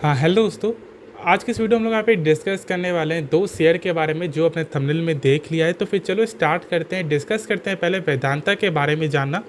हाँ हेलो दोस्तों। आज के इस वीडियो में हम लोग यहाँ पे डिस्कस करने वाले हैं दो शेयर के बारे में जो अपने थंबनेल में देख लिया है। तो फिर चलो स्टार्ट करते हैं, डिस्कस करते हैं। पहले वेदांता के बारे में जानना।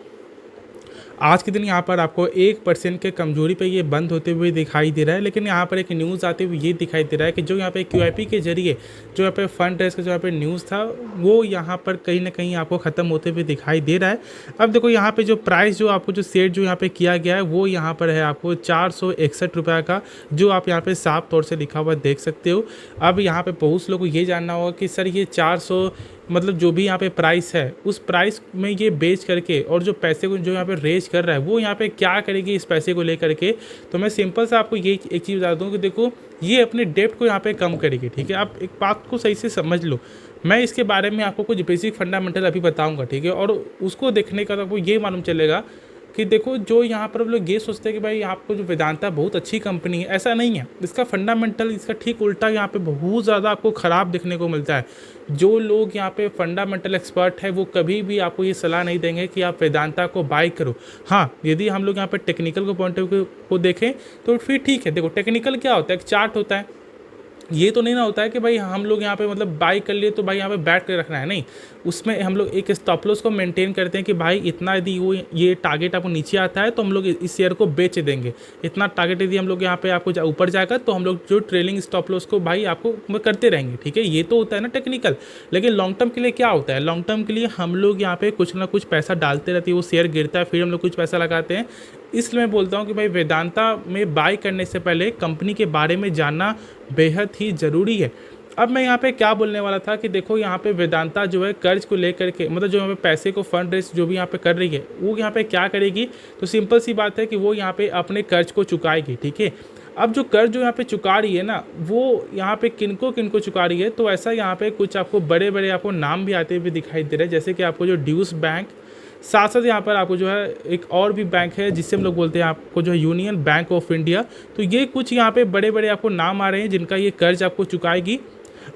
आज के दिन यहाँ पर आपको 1% के कमजोरी पे ये बंद होते हुए दिखाई दे रहा है, लेकिन यहाँ पर एक न्यूज़ आते हुए ये दिखाई दे रहा है कि जो यहाँ पे QIP के जरिए जो यहाँ पे फंड रेस का जो यहाँ पे न्यूज़ था वो यहाँ पर कहीं ना कहीं आपको ख़त्म होते हुए दिखाई दे रहा है। अब देखो यहाँ पे जो प्राइस जो आपको जो शेयर जो यहाँ पे किया गया है वो यहाँ पर है आपको 461 रुपये का, जो आप यहाँ पे साफ तौर से लिखा हुआ देख सकते हो। अब यहाँ पे बहुत लोगों को ये जानना होगा कि सर ये 400 मतलब जो भी यहाँ पे प्राइस है उस प्राइस में ये बेच करके और जो पैसे को जो यहाँ पे रेज कर रहा है वो यहाँ पे क्या करेगी इस पैसे को लेकर के। तो मैं सिंपल सा आपको ये एक चीज़ बता दूँ कि देखो ये अपने डेप्ट को यहाँ पे कम करेगी। ठीक है, आप एक बात को सही से समझ लो। मैं इसके बारे में आपको कुछ बेसिक फंडामेंटल अभी बताऊँगा, ठीक है, और उसको देखने का तो आपको ये मालूम चलेगा कि देखो जो यहाँ पर लोग ये सोचते हैं कि भाई आपको जो वेदांता बहुत अच्छी कंपनी है, ऐसा नहीं है। इसका फंडामेंटल इसका ठीक उल्टा यहाँ पे बहुत ज़्यादा आपको ख़राब देखने को मिलता है। जो लोग यहाँ पे फंडामेंटल एक्सपर्ट है वो कभी भी आपको ये सलाह नहीं देंगे कि आप वेदांता को बाय करो। हाँ, यदि हम लोग यहाँ पे टेक्निकल को पॉइंट ऑफ व्यू को देखें तो फिर ठीक है। देखो टेक्निकल क्या होता है, एक चार्ट होता है। ये तो नहीं ना होता है कि भाई हम लोग यहाँ पे मतलब बाई कर लिए तो भाई यहाँ पे बैठ कर रखना है, नहीं। उसमें हम लोग एक स्टॉप लॉस को मेंटेन करते हैं कि भाई इतना यदि वो ये टारगेट आपको नीचे आता है तो हम लोग इस शेयर को बेच देंगे। इतना टारगेट यदि हम लोग यहाँ पे आपको ऊपर जाएगा तो हम लोग जो ट्रेलिंग स्टॉप लॉस को भाई आपको करते रहेंगे। ठीक है, ये तो होता है ना टेक्निकल। लेकिन लॉन्ग टर्म के लिए क्या होता है, लॉन्ग टर्म के लिए हम लोग यहाँ पे कुछ ना कुछ पैसा डालते रहते हैं, वो शेयर गिरता है फिर हम लोग कुछ पैसा लगाते हैं। इसलिए मैं बोलता हूँ कि भाई वेदांता में बाय करने से पहले कंपनी के बारे में जानना बेहद ही ज़रूरी है। अब मैं यहाँ पे क्या बोलने वाला था कि देखो यहाँ पे वेदांता जो है कर्ज को लेकर के मतलब जो यहाँ पे पैसे को फंड रेस जो भी यहाँ पे कर रही है वो यहाँ पे क्या करेगी, तो सिंपल सी बात है कि वो यहाँ पे अपने कर्ज को चुकाएगी। ठीक है, अब जो कर्ज जो यहाँ पे चुका रही है ना वो यहाँ पे किनको किनको चुका रही है, तो ऐसा यहाँ पे कुछ आपको बड़े बड़े आपको नाम भी आते हुए दिखाई दे रहे हैं, जैसे कि आपको जो ड्यूस बैंक, साथ साथ यहाँ पर आपको जो है एक और भी बैंक है जिससे हम लोग बोलते हैं आपको जो है यूनियन बैंक ऑफ इंडिया। तो ये कुछ यहाँ पे बड़े बड़े आपको नाम आ रहे हैं जिनका ये कर्ज आपको चुकाएगी।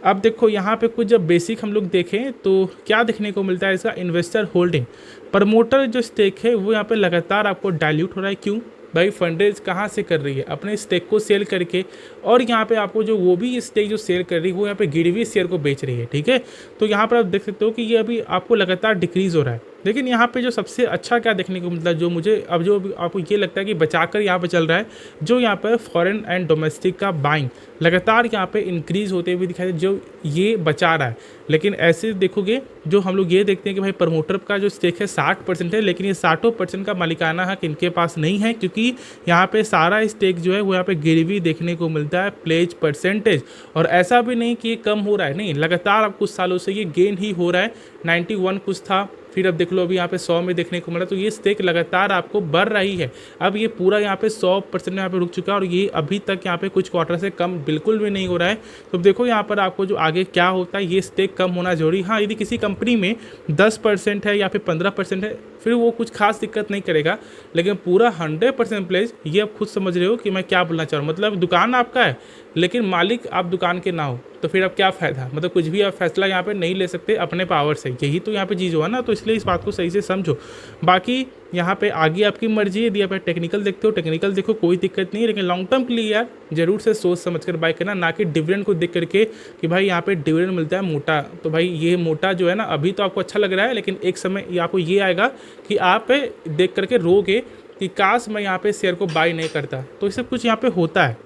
अब देखो यहाँ पे कुछ जब बेसिक हम लोग देखें तो क्या देखने को मिलता है, इसका इन्वेस्टर होल्डिंग, प्रमोटर जो स्टेक है वो यहाँ पे लगातार आपको डाइल्यूट हो रहा है। क्यों भाई, फंड रेज कहाँ से कर रही है, अपने स्टेक को सेल करके। और यहाँ पे आपको जो वो भी स्टेक जो सेल कर रही है वो यहाँ पे गिरी हुई शेयर को बेच रही है। ठीक है, तो यहाँ पर आप देख सकते हो कि ये अभी आपको लगातार डिक्रीज हो रहा है। लेकिन यहाँ पे जो सबसे अच्छा क्या देखने को मिलता है, जो मुझे अब जो आपको ये लगता है कि बचाकर यहाँ पे चल रहा है, जो यहाँ पर फॉरेन एंड डोमेस्टिक का बाइंग लगातार यहाँ पे इंक्रीज होते हुए दिखाई दे, जो ये बचा रहा है। लेकिन ऐसे देखोगे जो हम लोग ये देखते हैं कि भाई प्रमोटर का जो स्टेक है 60% है, लेकिन ये 60% का मालिकाना हक इनके पास नहीं है, क्योंकि यहाँ पे सारा स्टेक जो है वो यहाँ पे गिरवी देखने को मिलता है, प्लेज परसेंटेज। और ऐसा भी नहीं कि ये कम हो रहा है, नहीं, लगातार अब कुछ सालों से ये गेन ही हो रहा है। 91 कुछ था, फिर अब देख लो अभी यहाँ पे 100 में देखने को मिला। तो ये स्टेक लगातार आपको बढ़ रही है। अब ये पूरा यहाँ पे 100% यहाँ पे रुक चुका है और ये अभी तक यहाँ पे कुछ क्वार्टर से कम बिल्कुल भी नहीं हो रहा है। तो देखो यहाँ पर आपको जो आगे क्या होता है, ये स्टेक कम होना जरूरी। हाँ, यदि किसी कंपनी में 10% है या फिर 15% है फिर वो कुछ खास दिक्कत नहीं करेगा, लेकिन पूरा 100% प्लेज, ये आप खुद समझ रहे हो कि मैं क्या बोलना चाह रहा हूँ। मतलब दुकान आपका है लेकिन मालिक आप दुकान के ना हो तो फिर अब क्या फ़ायदा, मतलब कुछ भी आप फैसला यहाँ पे नहीं ले सकते अपने पावर से। यही तो यहाँ पे चीज़ हुआ ना, तो इसलिए इस बात को सही से समझो। बाकी यहाँ पे आगे आपकी मर्जी है, यदि आप टेक्निकल देखते हो टेक्निकल देखो, कोई दिक्कत नहीं है। लेकिन लॉन्ग टर्म के लिए यार जरूर से सोच समझ कर बाय करना, ना कि डिविडेंड को देख करके कि भाई यहाँ पे डिविडेंड मिलता है मोटा, तो भाई ये मोटा जो है ना अभी तो आपको अच्छा लग रहा है, लेकिन एक समय आपको ये आएगा कि आप देख करके रोगे कि काश मैं यहाँ पे शेयर को बाय नहीं करता। तो ये सब कुछ यहाँ पे होता है।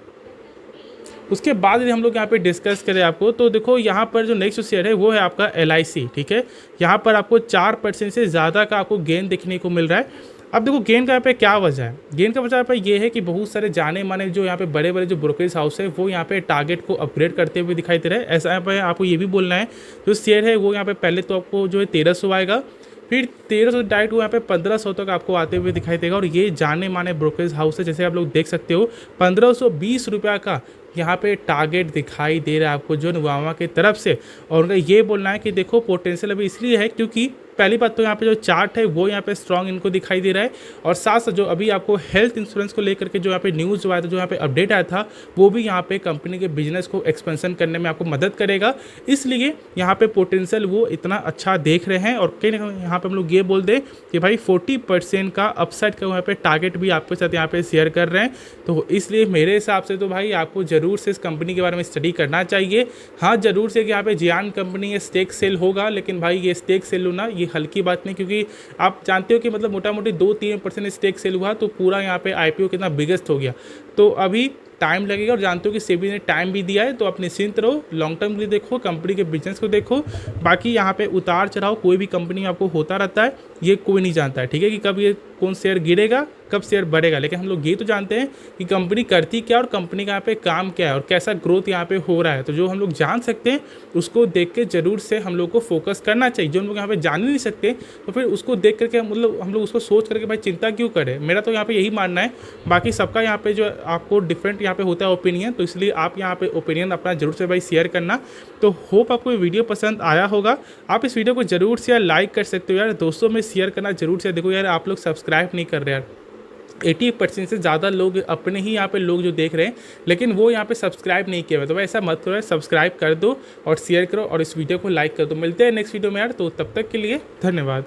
उसके बाद यदि हम लोग यहाँ पे डिस्कस करें आपको, तो देखो यहाँ पर जो नेक्स्ट शेयर है वो है आपका LIC। ठीक है, यहाँ पर आपको 4% से ज़्यादा का आपको गेन देखने को मिल रहा है। अब देखो गेन का यहाँ पे क्या वजह है, गेन का वजह पे ये है कि बहुत सारे जाने माने जो यहाँ पे बड़े बड़े जो ब्रोकरेज हाउस है वो यहाँ पे टारगेट को अपग्रेड करते हुए दिखाई दे रहा है। ऐसा यहाँ पे आपको ये भी बोलना है, जो शेयर है वो यहाँ पे पहले तो आपको जो है 1300 आएगा, फिर 1300 डायरेक्ट वो यहाँ पे 1500 तक आपको आते हुए दिखाई देगा। और ये जाने माने ब्रोकरेज हाउस है, जैसे आप लोग देख सकते हो 1520 रुपये का यहाँ पे टारगेट दिखाई दे रहा है आपको जो नुवामा की तरफ से। और उनका ये बोलना है कि देखो पोटेंशियल अभी इसलिए है क्योंकि पहली बात तो यहाँ पे जो चार्ट है वो यहाँ पे स्ट्रॉन्ग इनको दिखाई दे रहा है, और साथ साथ जो अभी आपको हेल्थ इंश्योरेंस को लेकर के जो यहाँ पे न्यूज़ जो आया था, जो यहाँ पे अपडेट आया था, वो भी यहाँ पे कंपनी के बिजनेस को एक्सपेंशन करने में आपको मदद करेगा। इसलिए यहाँ पे पोटेंशियल वो इतना अच्छा देख रहे हैं। और कहीं ना कहीं यहाँ पे हम लोग ये बोल दें कि भाई 40% का अपसाइड का यहाँ पे टारगेट भी आपके साथ यहाँ पे शेयर कर रहे हैं। तो इसलिए मेरे हिसाब से तो भाई आपको ज़रूर से इस कंपनी के बारे में स्टडी करना चाहिए। हाँ, ज़रूर से कि यहाँ पे जियान कंपनी ये स्टेक सेल होगा, लेकिन भाई ये स्टेक सेल होना ये हल्की बात नहीं, क्योंकि आप जानते हो कि मतलब मोटा मोटी 2-3% स्टेक सेल हुआ तो पूरा यहाँ पे आईपीओ कितना बिगेस्ट हो गया। तो अभी टाइम लगेगा, और जानते हो कि सेबी ने टाइम भी दिया है, तो आप निश्चिंत रहो, लॉन्ग टर्म के लिए देखो, कंपनी के बिजनेस को देखो। बाकी यहाँ पे उतार चढ़ाव कोई भी कंपनी में आपको होता रहता है, ये कोई नहीं जानता है, ठीक है, कि कब ये कौन शेयर गिरेगा कब शेयर बढ़ेगा। लेकिन हम लोग ये तो जानते हैं कि कंपनी करती क्या और कंपनी का यहाँ पे काम क्या है और कैसा ग्रोथ यहाँ पे हो रहा है। तो जो हम लोग जान सकते हैं उसको देख के जरूर से हम लोग को फोकस करना चाहिए। जो हम लोग यहाँ पे जान ही नहीं सकते तो फिर उसको देख करके मतलब हम लोग उसको सोच करके भाई चिंता क्यों करें। मेरा तो यहाँ पे यही मानना है। बाकी सबका यहाँ पे जो आपको डिफरेंट यहाँ पे होता है ओपिनियन, तो इसलिए आप यहाँ पे ओपिनियन अपना जरूर से भाई शेयर करना। तो होप आपको ये वीडियो पसंद आया होगा। आप इस वीडियो को जरूर से यार लाइक कर सकते हो यार, दोस्तों में शेयर करना जरूर से। देखो यार, आप लोग सब्सक्राइब नहीं कर रहे यार, 80% से ज़्यादा लोग अपने ही यहाँ पे लोग जो देख रहे हैं, लेकिन वो यहाँ पे सब्सक्राइब नहीं किया हुआ। तो भाई ऐसा मत करो, सब्सक्राइब कर दो और शेयर करो और इस वीडियो को लाइक कर दो। मिलते हैं नेक्स्ट वीडियो में यार, तो तब तक के लिए धन्यवाद।